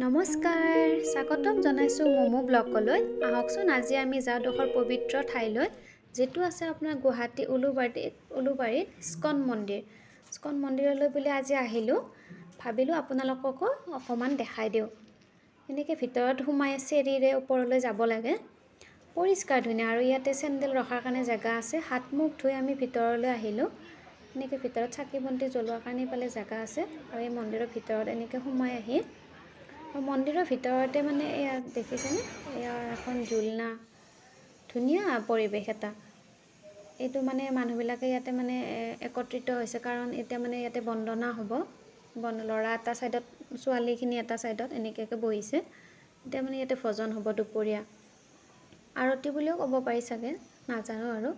নমস্কাৰ স্বাগতম জনাইছোঁ মমো ব্লগলৈ আহকচোন আজি আমি যাওঁডোখৰ পবিত্ৰ ঠাইলৈ যেটো আছে আপোনাৰ গুৱাহাটী উলুবাৰীত ইস্কন মন্দিৰলৈ বুলি আজি আহিলোঁ ভাবিলোঁ আপোনালোককো অকমান দেখাই দিওঁ এনেকৈ ভিতৰত সোমাই চেৰিৰে ওপৰলৈ যাব লাগে পৰিষ্কাৰ ধুনীয়া আৰু ইয়াতে চেণ্ডেল ৰখাৰ কাৰণে জায়গা আছে হাত মুখ ধুই আমি ভিতৰলৈ আহিলোঁ এনেকৈ ভিতৰত চাকি বন্তি জ্বলোৱাৰ কাৰণে পালে জায়গা আছে আৰু এই মন্দিৰৰ ভিতৰত এনেকৈ সোমাই আহি মন্দিৰৰ ভিতৰতে মানে এয়া দেখিছেনে এয়া এখন ঝুলনা ধুনীয়া পৰিৱেশ এটা এইটো মানে মানুহবিলাকে ইয়াতে মানে একত্ৰিত হৈছে কাৰণ এতিয়া মানে ইয়াতে বন্দনা হ'ব ল'ৰা এটা সাইডত ছোৱালীখিনি এটা সাইডত এনেকৈ বহিছে এতিয়া মানে ইয়াতে ভজন হ'ব দুপৰীয়া আৰতি বুলিও ক'ব পাৰি চাগে নাজানো আৰু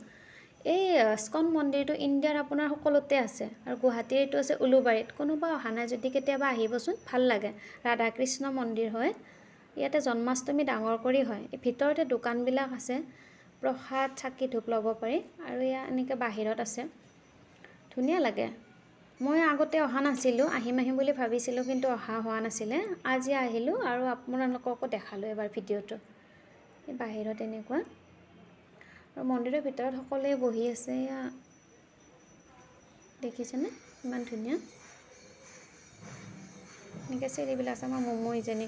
এই ইস্কন মন্দিৰটো ইণ্ডিয়াৰ আপোনাৰ সকলোতে আছে আৰু গুৱাহাটীৰ এইটো আছে উলুবাৰীত কোনোবা অহা নাই যদি কেতিয়াবা আহিবচোন ভাল লাগে ৰাধা কৃষ্ণ মন্দিৰ হয় ইয়াতে জন্মাষ্টমী ডাঙৰ কৰি হয় এই ভিতৰতে দোকানবিলাক আছে প্ৰসাদ চাকি ধূপ ল'ব পাৰি আৰু ইয়া এনেকৈ বাহিৰত আছে ধুনীয়া লাগে মই আগতে অহা নাছিলোঁ আহিম বুলি ভাবিছিলোঁ কিন্তু অহা হোৱা নাছিলে আজি আহিলোঁ আৰু আপোনালোককো দেখালোঁ এবাৰ ভিডিঅ'টো এই বাহিৰত এনেকুৱা আৰু মন্দিৰৰ ভিতৰত সকলোৱে বহি আছে ইয়া দেখিছেনে ইমান ধুনীয়া এনেকৈ চেৰিবিলাক আছে আমাৰ মমো ইজনী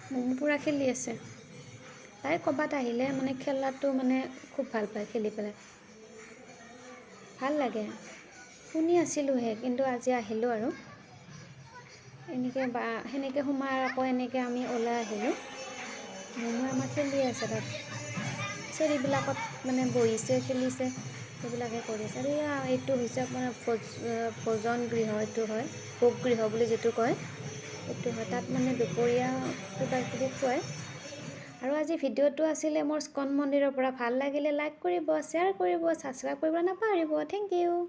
মমো পুৰা খেলি আছে তাই ক'ৰবাত আহিলে মানে খেলাটো মানে খুব ভাল পায় খেলি পেলাই ভাল লাগে শুনি আছিলোঁহে কিন্তু আজি আহিলোঁ আৰু এনেকৈ সেনেকৈ সোমাই আকৌ এনেকৈ আমি ওলাই আহিলোঁ মমো আমাৰ খেলি আছে তাত চেৰিবিলাকত মানে বহিছে খেলিছে সেইবিলাকে কৰিছে আৰু এইটো হৈছে আপোনাৰ ভোজন গৃহ এইটো হয় ভোগ গৃহ বুলি যিটো কয় এইটো হয় তাত মানে দুপৰীয়া কিবা কিবি খুৱায় আৰু আজি ভিডিঅ'টো আছিলে মোৰ ইস্কন মন্দিৰৰ পৰা ভাল লাগিলে লাইক কৰিব শ্বেয়াৰ কৰিব ছাবস্ক্ৰাইব কৰিব নাপাহৰিব থেংক ইউ